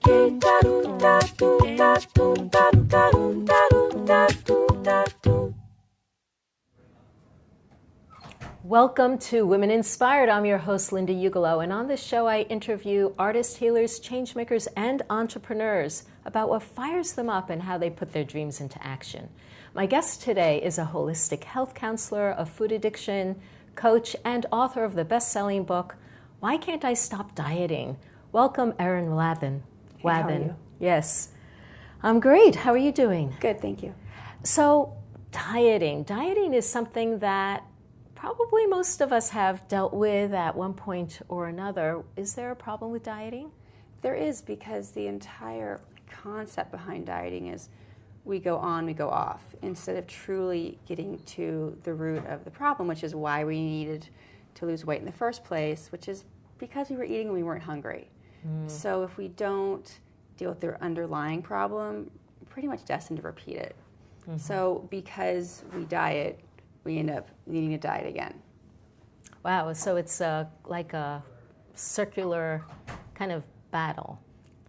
Welcome to Women Inspired. I'm your host, Linda Ugelow, and on this show I interview artists, healers, changemakers, and entrepreneurs about what fires them up and how they put their dreams into action. My guest today is a holistic health counselor, a food addiction coach, and author of the best-selling book, Why Can't I Stop Dieting? Welcome, Erin Lathan. Hey, how are you? Yes. I'm great. How are you doing? Good, thank you. So, dieting. Dieting is something that probably most of us have dealt with at one point or another. Is there a problem with dieting? There is, because the entire concept behind dieting is we go on, we go off, instead of truly getting to the root of the problem, which is why we needed to lose weight in the first place, which is because we were eating when we weren't hungry. So if we don't deal with their underlying problem, we're pretty much destined to repeat it. So because we diet, we end up needing to diet again. Wow, so it's like a circular kind of battle.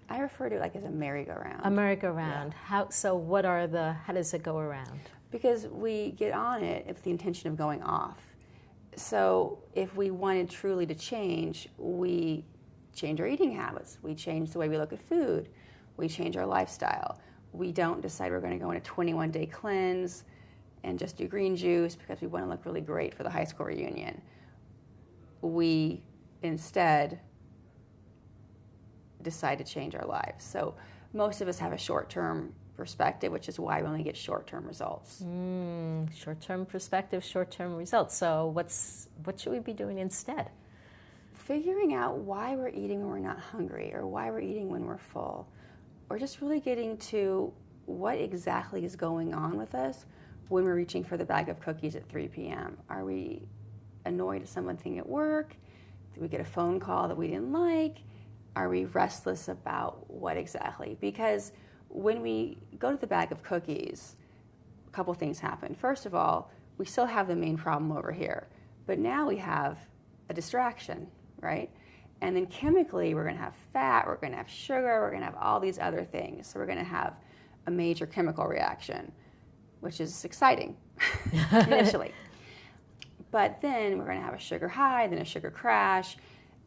I refer to it like as a merry-go-round. A merry-go-round. Yeah. How does it go around? Because we get on it with the intention of going off. So if we wanted truly to change, we change our eating habits. We change the way we look at food. We change our lifestyle. We don't decide we're going to go on a 21-day cleanse and just do green juice because we want to look really great for the high school reunion. We instead decide to change our lives. So most of us have a short-term perspective, which is why we only get short-term results. Short-term perspective, short-term results. So what should we be doing instead? Figuring out why we're eating when we're not hungry, or why we're eating when we're full, or just really getting to what exactly is going on with us when we're reaching for the bag of cookies at 3 p.m. Are we annoyed at something at work? Did we get a phone call that we didn't like? Are we restless about what exactly? Because when we go to the bag of cookies, a couple things happen. First of all, we still have the main problem over here, but now we have a distraction, right? And then chemically, we're going to have fat, we're going to have sugar, we're going to have all these other things. So we're going to have a major chemical reaction, which is exciting initially. But then we're going to have a sugar high, then a sugar crash,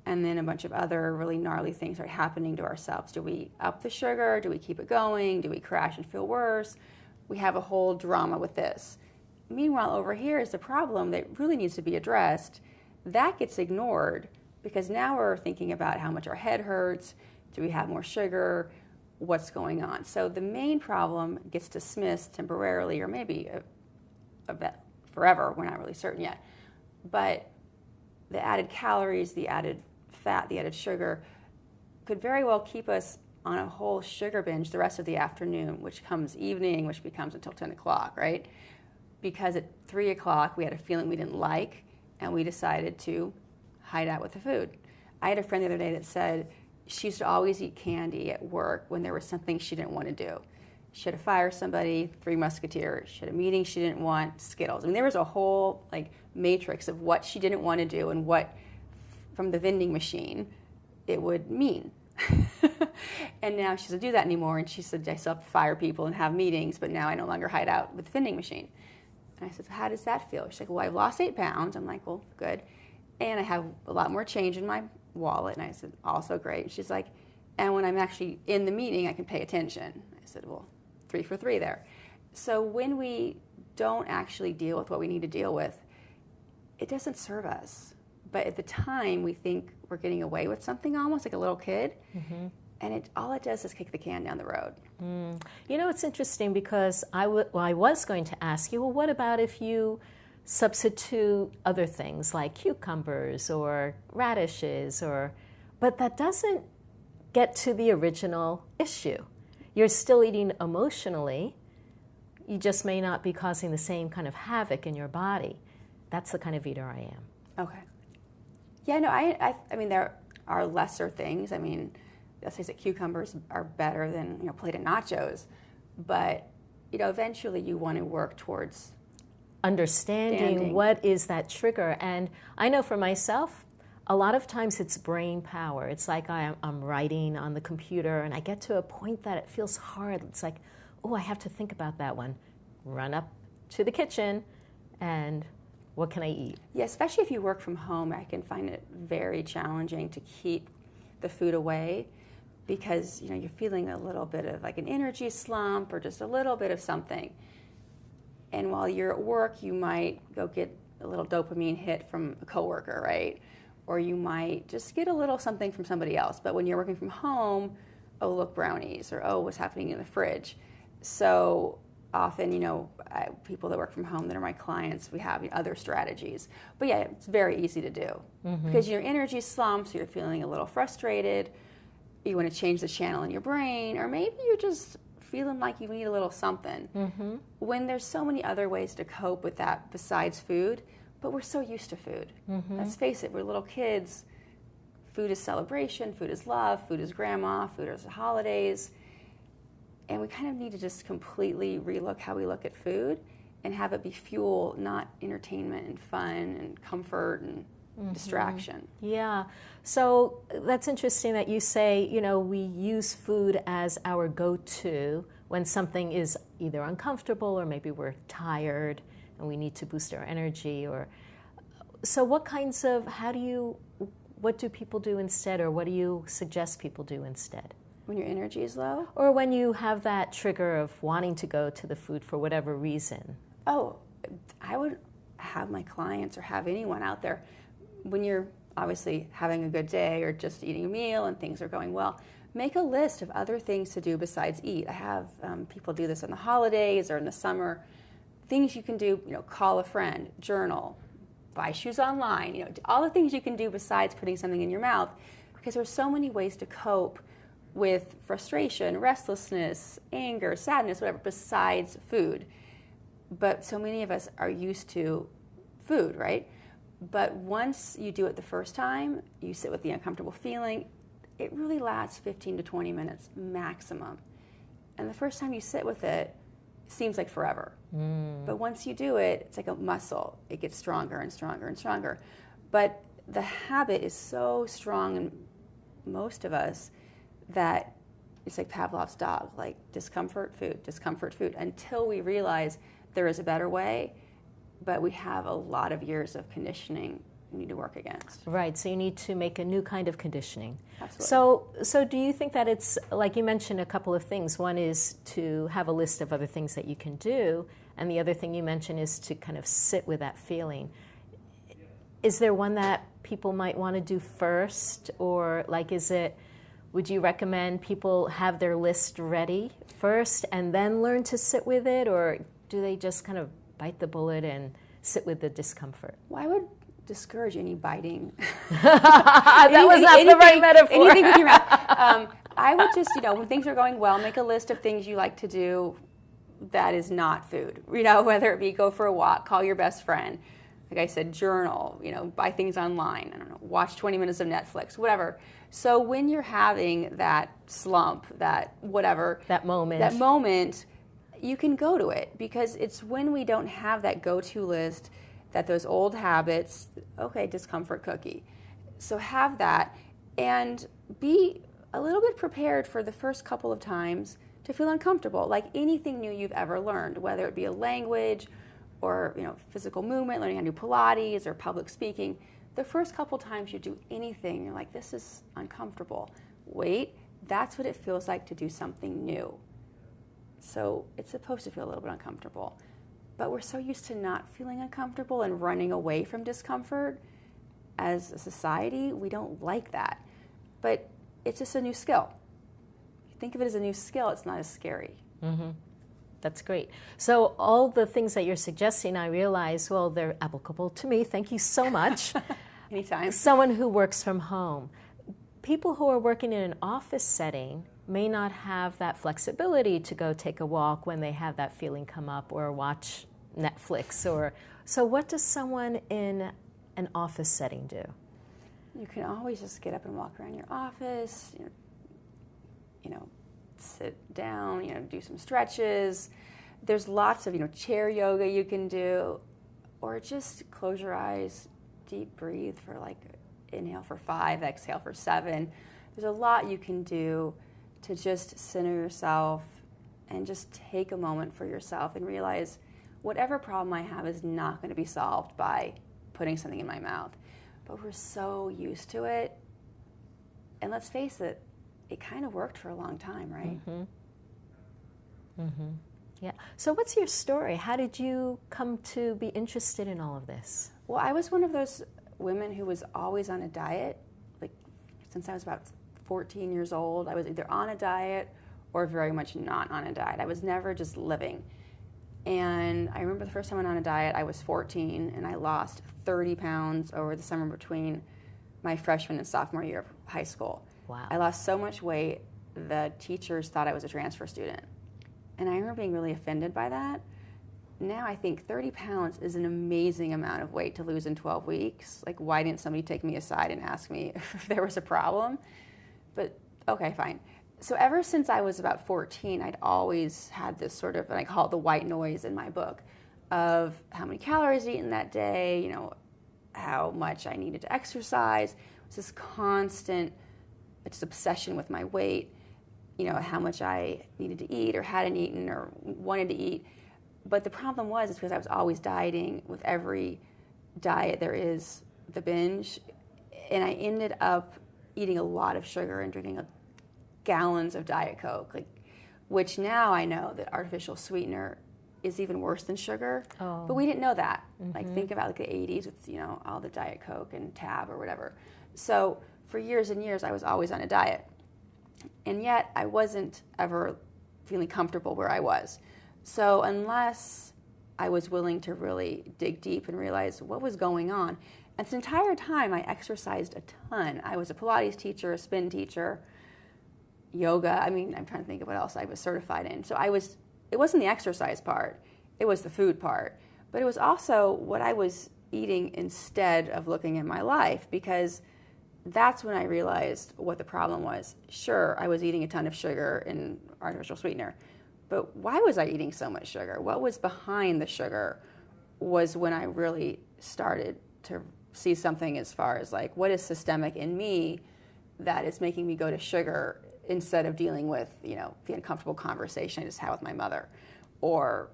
and then a bunch of other really gnarly things are happening to ourselves. Do we up the sugar? Do we keep it going? Do we crash and feel worse? We have a whole drama with this. Meanwhile, over here is the problem that really needs to be addressed. That gets ignored because now we're thinking about how much our head hurts. Do we have more sugar? What's going on? So the main problem gets dismissed temporarily, or maybe forever. We're not really certain yet. But the added calories, the added fat, the added sugar could very well keep us on a whole sugar binge the rest of the afternoon, which comes evening, which becomes until 10 o'clock, right? Because at 3 o'clock we had a feeling we didn't like, and we decided to hide out with the food. I had a friend the other day that said she used to always eat candy at work when there was something she didn't want to do. She had to fire somebody, Three Musketeers. She had a meeting she didn't want, Skittles. I mean, there was a whole matrix of what she didn't want to do and what, from the vending machine, it would mean. And now she doesn't do that anymore. And she said, I still have to fire people and have meetings, but now I no longer hide out with the vending machine. And I said, how does that feel? She's like, well, I've lost 8 pounds. I'm like, well, good. And I have a lot more change in my wallet. And I said, also great. And she's like, and when I'm actually in the meeting, I can pay attention. I said, well, 3 for 3 there. So when we don't actually deal with what we need to deal with, it doesn't serve us. But at the time, we think we're getting away with something, almost like a little kid. And all it does is kick the can down the road. You know, it's interesting because I was going to ask you, well, what about if you substitute other things like cucumbers or radishes, but that doesn't get to the original issue. You're still eating emotionally. You just may not be causing the same kind of havoc in your body. That's the kind of eater I am. Okay. Yeah, no, I mean, there are lesser things. I mean, let's face it, cucumbers are better than a plate of nachos. But, eventually you want to work towards understanding what is that trigger. And I know for myself, a lot of times it's brain power. It's like I'm writing on the computer and I get to a point that it feels hard. It's like, oh, I have to think about that one. Run up to the kitchen and what can I eat? Yeah, especially if you work from home, I can find it very challenging to keep the food away because you're feeling a little bit of like an energy slump or just a little bit of something. And while you're at work, you might go get a little dopamine hit from a coworker, right? Or you might just get a little something from somebody else. But when you're working from home, oh, look, brownies, or oh, what's happening in the fridge. So often, people that work from home that are my clients, we have other strategies. But yeah, it's very easy to do because your energy slumps, you're feeling a little frustrated, you want to change the channel in your brain, or maybe you're just feeling like you need a little something. When there's so many other ways to cope with that besides food, but we're so used to food. Let's face it, we're little kids. Food is celebration, food is love, food is grandma, food is the holidays. And we kind of need to just completely relook how we look at food and have it be fuel, not entertainment and fun and comfort and distraction. Yeah. So that's interesting that you say, we use food as our go-to when something is either uncomfortable or maybe we're tired and we need to boost our energy. Or so what do people do instead, or what do you suggest people do instead? When your energy is low? Or when you have that trigger of wanting to go to the food for whatever reason? Oh, I would have my clients or have anyone out there, when you're obviously having a good day or just eating a meal and things are going well, make a list of other things to do besides eat. I have people do this in the holidays or in the summer. Things you can do, call a friend, journal, buy shoes online, all the things you can do besides putting something in your mouth, because there's so many ways to cope with frustration, restlessness, anger, sadness, whatever, besides food. But so many of us are used to food, right? But once you do it the first time, you sit with the uncomfortable feeling, it really lasts 15 to 20 minutes maximum. And the first time you sit with it, it seems like forever. But once you do it, it's like a muscle. It gets stronger and stronger and stronger. But the habit is so strong in most of us that it's like Pavlov's dog, like discomfort, food, until we realize there is a better way, but we have a lot of years of conditioning we need to work against. Right, so you need to make a new kind of conditioning. Absolutely. So do you think that it's, like you mentioned a couple of things, one is to have a list of other things that you can do, and the other thing you mentioned is to kind of sit with that feeling. Is there one that people might want to do first, or like would you recommend people have their list ready first and then learn to sit with it, or do they just kind of bite the bullet and sit with the discomfort? Well, I would discourage any biting. That was not the right metaphor. Anything with your mouth. I would just, when things are going well, make a list of things you like to do that is not food. Whether it be go for a walk, call your best friend, like I said, journal, buy things online, I don't know, watch 20 minutes of Netflix, whatever. So when you're having that slump, that whatever, that moment, you can go to it, because it's when we don't have that go-to list that those old habits, okay, discomfort cookie. So have that and be a little bit prepared for the first couple of times to feel uncomfortable, like anything new you've ever learned, whether it be a language or physical movement, learning how to do Pilates or public speaking. The first couple times you do anything, you're like, this is uncomfortable. Wait, that's what it feels like to do something new. So it's supposed to feel a little bit uncomfortable. But we're so used to not feeling uncomfortable and running away from discomfort as a society, we don't like that. But it's just a new skill. If you think of it as a new skill, it's not as scary. That's great. So all the things that you're suggesting, I realize, well, they're applicable to me. Thank you so much. Anytime. Someone who works from home. People who are working in an office setting may not have that flexibility to go take a walk when they have that feeling come up, or watch Netflix. So what does someone in an office setting do? You can always just get up and walk around your office, sit down, do some stretches. There's lots of, chair yoga you can do, or just close your eyes, deep breathe for like inhale for 5, exhale for 7. There's a lot you can do to just center yourself and just take a moment for yourself and realize whatever problem I have is not going to be solved by putting something in my mouth. But we're so used to it. And let's face it, it kind of worked for a long time, right? Yeah. So what's your story? How did you come to be interested in all of this? Well, I was one of those women who was always on a diet. Like, since I was about 14 years old, I was either on a diet or very much not on a diet. I was never just living. And I remember the first time I went on a diet, I was 14, and I lost 30 pounds over the summer between my freshman and sophomore year of high school. Wow. I lost so much weight, the teachers thought I was a transfer student. And I remember being really offended by that. Now I think 30 pounds is an amazing amount of weight to lose in 12 weeks. Like, why didn't somebody take me aside and ask me if there was a problem? But, okay, fine. So ever since I was about 14, I'd always had this sort of, and I call it the white noise in my book, of how many calories I'd eaten that day, you know, how much I needed to exercise. It was this constant obsession with my weight, you know, how much I needed to eat or hadn't eaten or wanted to eat. But the problem was because I was always dieting. With every diet there is the binge. And I ended up eating a lot of sugar and drinking gallons of Diet Coke, like, which now I know that artificial sweetener is even worse than sugar. Oh. But we didn't know that. Like, think about like the 80s with, you know, all the Diet Coke and Tab or whatever. So for years and years I was always on a diet. And yet I wasn't ever feeling comfortable where I was. So unless I was willing to really dig deep and realize what was going on, and this entire time I exercised a ton. I was a Pilates teacher, a spin teacher, yoga. I mean, I'm trying to think of what else I was certified in. So it wasn't the exercise part, it was the food part. But it was also what I was eating instead of looking at my life, because that's when I realized what the problem was. Sure, I was eating a ton of sugar and artificial sweetener, but why was I eating so much sugar? What was behind the sugar was when I really started to see something as far as like, what is systemic in me that is making me go to sugar instead of dealing with, you know, the uncomfortable conversation I just had with my mother, or,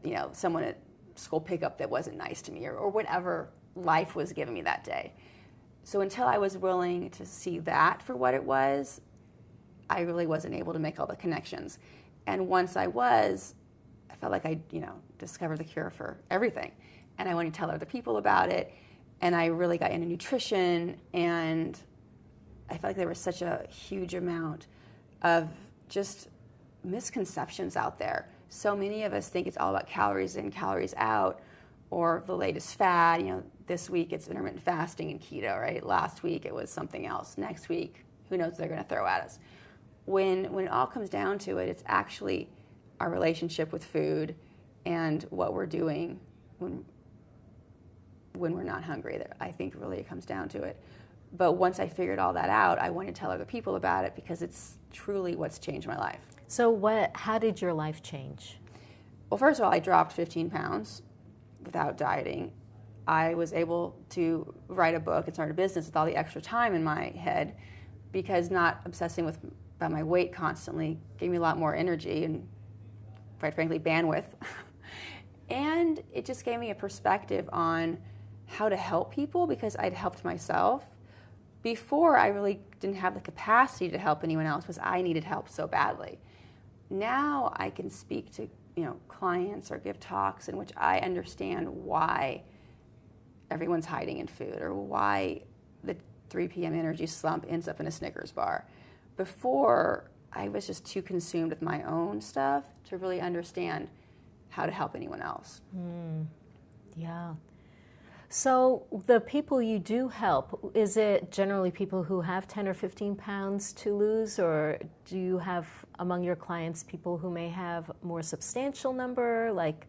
you know, someone at school pickup that wasn't nice to me, or whatever life was giving me that day. So until I was willing to see that for what it was, I really wasn't able to make all the connections. And once I was, I felt like I, you know, discovered the cure for everything. And I wanted to tell other people about it. And I really got into nutrition, and I felt like there was such a huge amount of just misconceptions out there. So many of us think it's all about calories in, calories out, or the latest fad. You know, this week it's intermittent fasting and keto, right? Last week it was something else. Next week, who knows what they're going to throw at us. When it all comes down to it, it's actually our relationship with food and what we're doing when we're not hungry that I think really it comes down to it. But once I figured all that out, I wanted to tell other people about it because it's truly what's changed my life. So how did your life change? Well, first of all, I dropped 15 pounds without dieting. I was able to write a book and start a business with all the extra time in my head, because not obsessing about my weight constantly gave me a lot more energy and, quite frankly, bandwidth. And it just gave me a perspective on how to help people, because I'd helped myself. Before, I really didn't have the capacity to help anyone else because I needed help so badly. Now I can speak to, you know, clients or give talks in which I understand why everyone's hiding in food, or why the 3 p.m. energy slump ends up in a Snickers bar. Before, I was just too consumed with my own stuff to really understand how to help anyone else. Yeah. So the people you do help, is it generally people who have 10 or 15 pounds to lose, or do you have among your clients people who may have more substantial number, like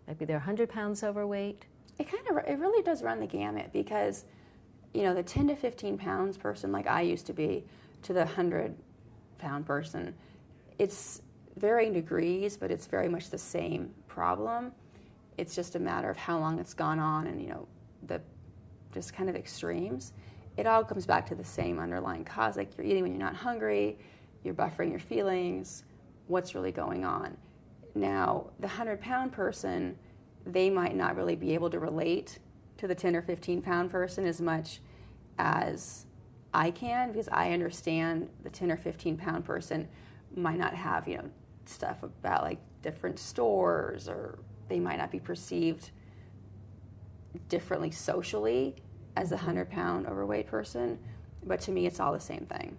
maybe they're 100 pounds overweight? It really does run the gamut, because, you know, the 10 to 15 pounds person like I used to be to the 100-pound person, it's varying degrees, but it's very much the same problem. It's just a matter of how long it's gone on and, you know, the just kind of extremes. it all comes back to the same underlying cause. Like, you're eating when you're not hungry, you're buffering your feelings, what's really going on. Now, the 100-pound person, they might not really be able to relate to the 10 or 15-pound person as much as I can, because I understand the 10 or 15-pound person might not have, stuff about like different stores, or they might not be perceived differently socially as the 100-pound overweight person. But to me, it's all the same thing.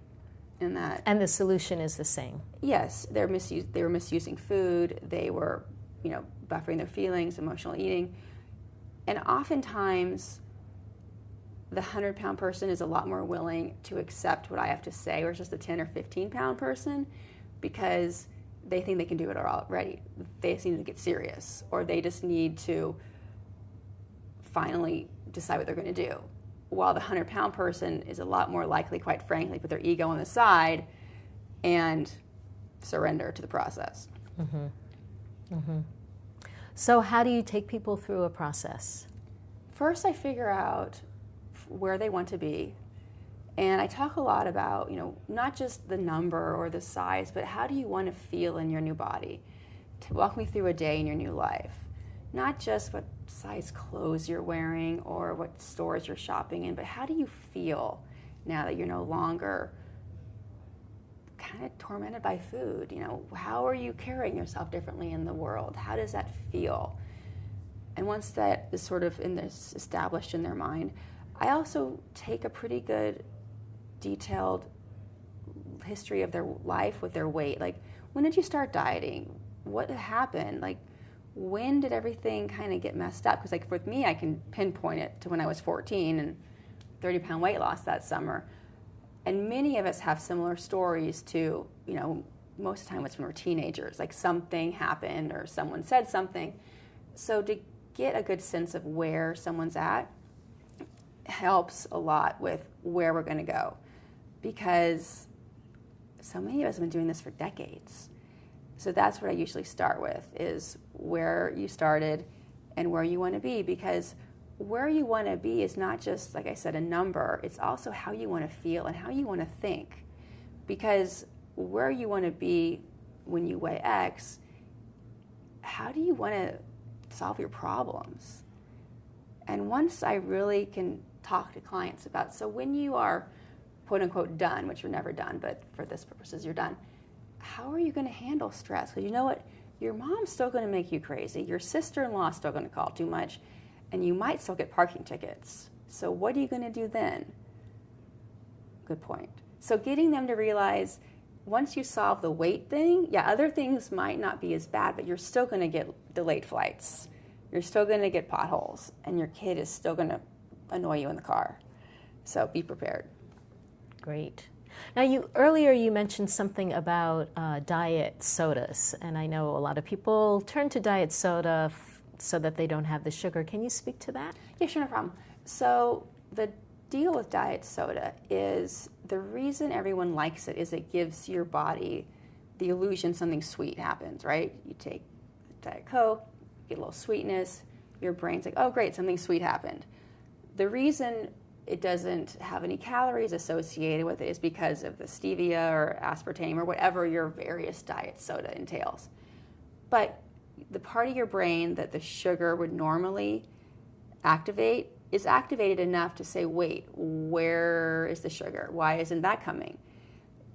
And the solution is the same. Yes, they were misusing food. They were, buffering their feelings, emotional eating. And oftentimes, the 100-pound person is a lot more willing to accept what I have to say versus the 10 or 15-pound person, because they think they can do it already. They just need to get serious, or they just need to finally decide what they're going to do. While the 100-pound person is a lot more likely, quite frankly, put their ego on the side and surrender to the process. Mm-hmm. Mm-hmm. So how do you take people through a process? First, I figure out where they want to be. And I talk a lot about, not just the number or the size, but how do you want to feel in your new body? To walk me through a day in your new life. Not just what size clothes you're wearing or what stores you're shopping in, but how do you feel now that you're no longer kind of tormented by food? How are you carrying yourself differently in the world? How does that feel? And once that is sort of established in their mind, I also take a pretty good detailed history of their life with their weight. Like, when did you start dieting? What happened? Like, when did everything kind of get messed up? Because, like, with me, I can pinpoint it to when I was 14 and 30-pound weight loss that summer. And many of us have similar stories to, most of the time it's when we're teenagers. Like, something happened or someone said something. So to get a good sense of where someone's at helps a lot with where we're going to go. Because so many of us have been doing this for decades. So that's what I usually start with, is where you started and where you want to be. Because where you want to be is not just, like I said, a number. It's also how you want to feel and how you want to think. Because where you want to be when you weigh X, how do you want to solve your problems? And once I really can talk to clients about, so when you are quote unquote done, which you're never done, but for this purposes you're done, how are you going to handle stress? Because you know what? Your mom's still going to make you crazy. Your sister-in-law is still going to call too much. And you might still get parking tickets. So what are you going to do then? Good point. So getting them to realize, once you solve the weight thing, other things might not be as bad, but you're still going to get delayed flights. You're still going to get potholes. And your kid is still going to annoy you in the car. So be prepared. Great. Now, earlier you mentioned something about diet sodas, and I know a lot of people turn to diet soda so that they don't have the sugar. Can you speak to that? Yeah, sure, no problem. So the deal with diet soda is, the reason everyone likes it is it gives your body the illusion something sweet happens, right? You take Diet Coke, get a little sweetness, your brain's like, oh great, something sweet happened. The reason it doesn't have any calories associated with it is because of the stevia or aspartame or whatever your various diet soda entails. But the part of your brain that the sugar would normally activate is activated enough to say, wait, where is the sugar? Why isn't that coming?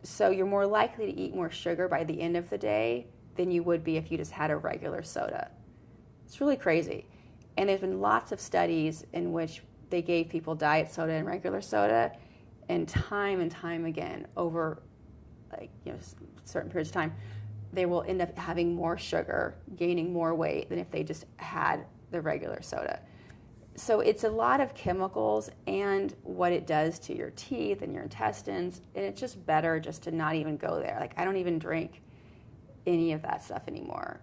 So you're more likely to eat more sugar by the end of the day than you would be if you just had a regular soda. It's really crazy. And there's been lots of studies in which they gave people diet soda and regular soda, and time again, over certain periods of time, they will end up having more sugar, gaining more weight than if they just had the regular soda. So it's a lot of chemicals and what it does to your teeth and your intestines, and it's just better just to not even go there. Like, I don't even drink any of that stuff anymore.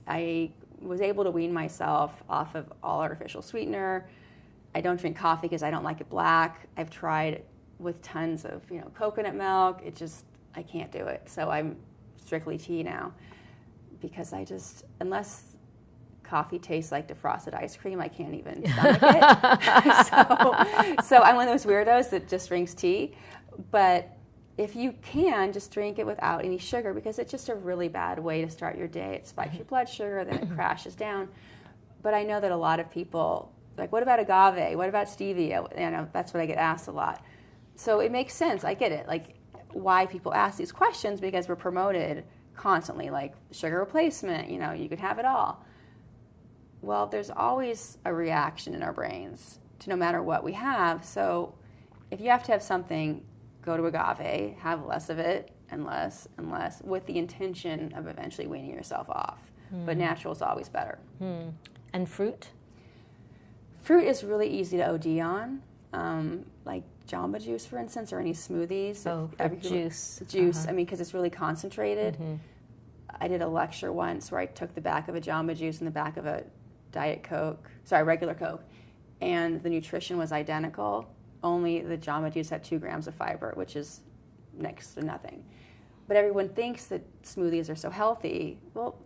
I was able to wean myself off of all artificial sweetener. I don't drink coffee because I don't like it black. I've tried with tons of coconut milk. I can't do it. So I'm strictly tea now, because unless coffee tastes like defrosted ice cream, I can't even stomach it. So I'm one of those weirdos that just drinks tea. But if you can, just drink it without any sugar, because it's just a really bad way to start your day. It spikes your blood sugar, then it crashes down. But I know that a lot of people, like, what about agave? What about stevia? That's what I get asked a lot. So it makes sense. I get it. Like, why people ask these questions, because we're promoted constantly, like sugar replacement, you could have it all. Well, there's always a reaction in our brains to no matter what we have. So if you have to have something, go to agave, have less of it and less and less, with the intention of eventually weaning yourself off. But natural is always better. And fruit? Fruit is really easy to OD on, like Jamba Juice, for instance, or any smoothies. Juice. Juice, because it's really concentrated. I did a lecture once where I took the back of a Jamba Juice and the back of a regular Coke, and the nutrition was identical, only the Jamba Juice had 2 grams of fiber, which is next to nothing. But everyone thinks that smoothies are so healthy. Well,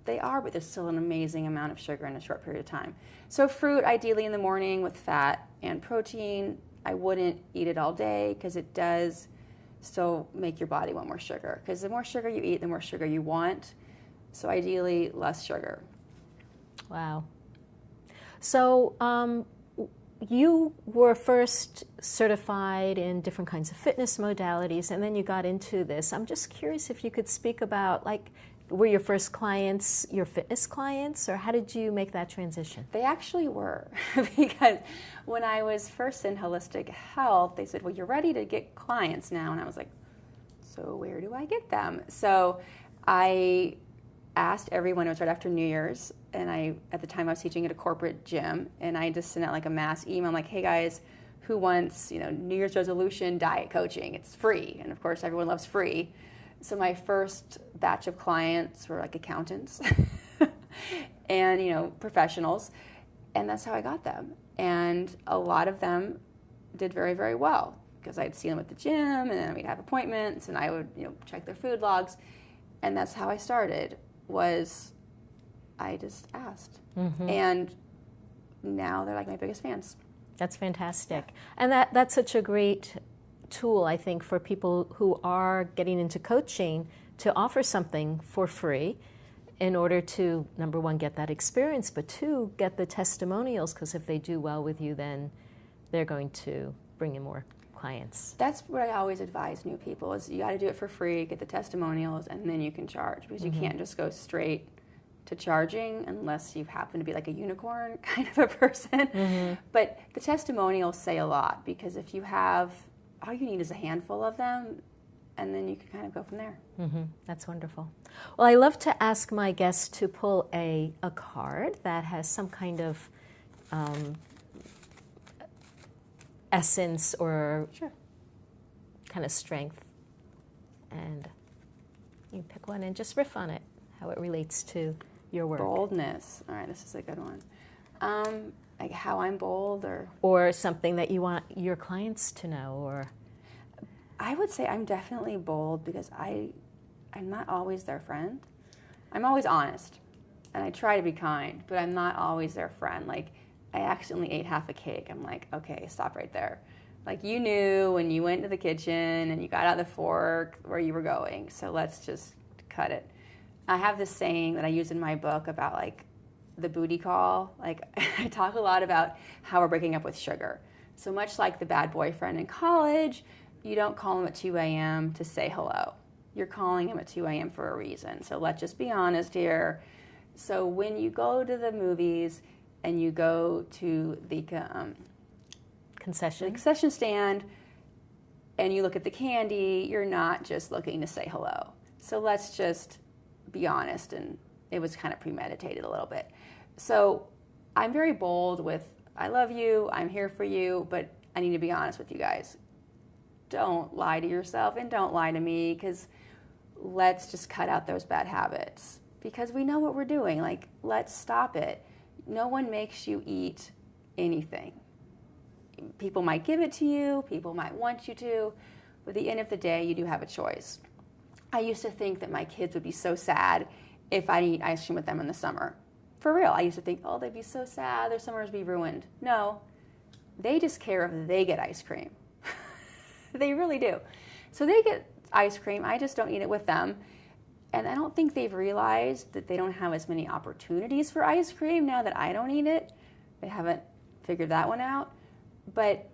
they are, but there's still an amazing amount of sugar in a short period of time. So fruit, ideally in the morning with fat and protein. I wouldn't eat it all day, because it does still make your body want more sugar. Because the more sugar you eat, the more sugar you want. So ideally, less sugar. Wow. So you were first certified in different kinds of fitness modalities, and then you got into this. I'm just curious if you could speak about, like, were your first clients your fitness clients, or how did you make that transition? They actually were, because when I was first in holistic health, they said, well, you're ready to get clients now. And I was like, so where do I get them? So I asked everyone. It was right after New Year's, and at the time I was teaching at a corporate gym, and I just sent out like a mass email. I'm like, hey guys, who wants New Year's resolution diet coaching? It's free. And of course everyone loves free. So my first batch of clients were like accountants and, professionals. And that's how I got them. And a lot of them did very, very well, because I'd see them at the gym, and then we'd have appointments, and I would, check their food logs. And that's how I started, was I just asked. And now they're like my biggest fans. That's fantastic. And that's such a great tool, I think, for people who are getting into coaching, to offer something for free in order to, number one, get that experience, but 2, get the testimonials, because if they do well with you, then they're going to bring in more clients. That's what I always advise new people, is you got to do it for free, get the testimonials, and then you can charge, because you can't just go straight to charging unless you happen to be like a unicorn kind of a person. But the testimonials say a lot, because if you have, all you need is a handful of them, and then you can kind of go from there. That's wonderful. Well, I love to ask my guests to pull a card that has some kind of essence or kind of strength. And you pick one and just riff on it, how it relates to your work. Boldness. All right, this is a good one. Like how I'm bold, or something that you want your clients to know, or I would say I'm definitely bold, because I'm not always their friend. I'm always honest, and I try to be kind, but I'm not always their friend. Like, I accidentally ate half a cake. I'm like, okay, stop right there. Like, you knew when you went to the kitchen and you got out the fork where you were going, so let's just cut it. I have this saying that I use in my book about, like, the booty call. Like, I talk a lot about how we're breaking up with sugar. So much like the bad boyfriend in college, you don't call him at 2 a.m. to say hello. You're calling him at 2 a.m. for a reason. So let's just be honest here. So when you go to the movies and you go to the concession stand and you look at the candy, you're not just looking to say hello. So let's just be honest, and it was kind of premeditated a little bit. So I'm very bold with, I love you, I'm here for you, but I need to be honest with you guys. Don't lie to yourself, and don't lie to me, because let's just cut out those bad habits, because we know what we're doing. Like, let's stop it. No one makes you eat anything. People might give it to you, people might want you to, but at the end of the day, you do have a choice. I used to think that my kids would be so sad if I eat ice cream with them in the summer. For real, I used to think, oh, they'd be so sad, their summers be ruined. No, they just care if they get ice cream. They really do. So they get ice cream, I just don't eat it with them. And I don't think they've realized that they don't have as many opportunities for ice cream now that I don't eat it. They haven't figured that one out. But,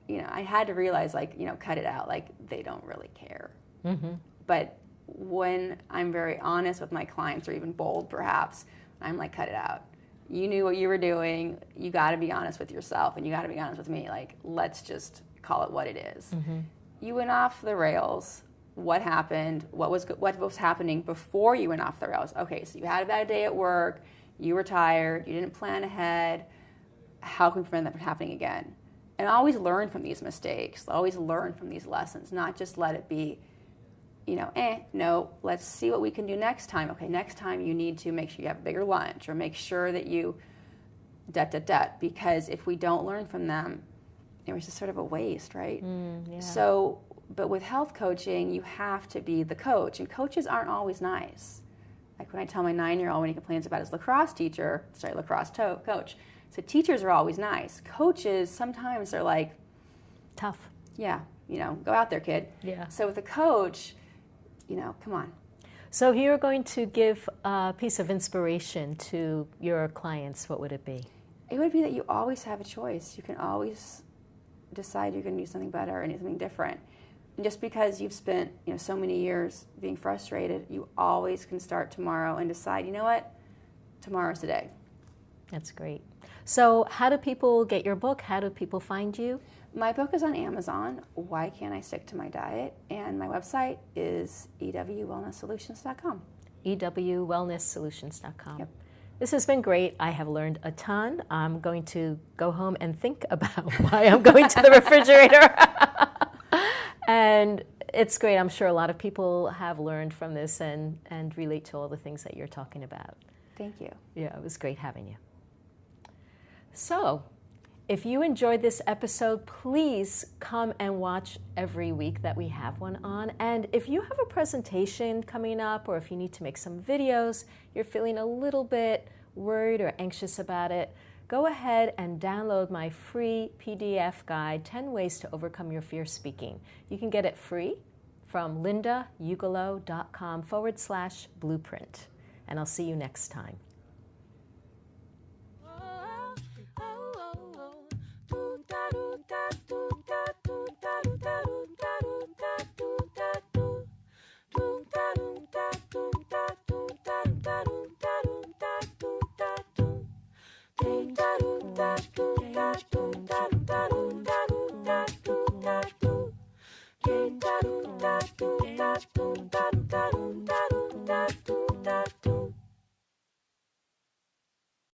I had to realize, cut it out. They don't really care. Mm-hmm. But when I'm very honest with my clients, or even bold perhaps, I'm like, cut it out. You knew what you were doing. You got to be honest with yourself, and you got to be honest with me. Let's just call it what it is. Mm-hmm. You went off the rails. What happened? What was happening before you went off the rails? Okay, so you had a bad day at work. You were tired. You didn't plan ahead. How can we prevent that from happening again? And always learn from these mistakes. Always learn from these lessons. Not just let it be, no, let's see what we can do next time. Okay, next time you need to make sure you have a bigger lunch, or make sure that you because if we don't learn from them, it was just sort of a waste, right? Yeah. So, but with health coaching, you have to be the coach, and coaches aren't always nice. Like when I tell my 9-year-old when he complains about his lacrosse coach, so teachers are always nice. Coaches, sometimes they're like, tough. Yeah, go out there, kid. Yeah. So with a coach, come on. So if you were going to give a piece of inspiration to your clients, what would it be? It would be that you always have a choice. You can always decide you're going to do something better and do something different. And just because you've spent so many years being frustrated, you always can start tomorrow and decide, you know what, tomorrow's the day. That's great. So how do people get your book? How do people find you? My book is on Amazon, Why Can't I Stick to My Diet? And my website is ewwellnesssolutions.com. ewwellnesssolutions.com. Yep. This has been great. I have learned a ton. I'm going to go home and think about why I'm going to the refrigerator. And it's great. I'm sure a lot of people have learned from this and relate to all the things that you're talking about. Thank you. Yeah, it was great having you. So, if you enjoyed this episode, please come and watch every week that we have one on. And if you have a presentation coming up, or if you need to make some videos, you're feeling a little bit worried or anxious about it, go ahead and download my free PDF guide, 10 Ways to Overcome Your Fear Speaking. You can get it free from lindaugelow.com/blueprint. And I'll see you next time.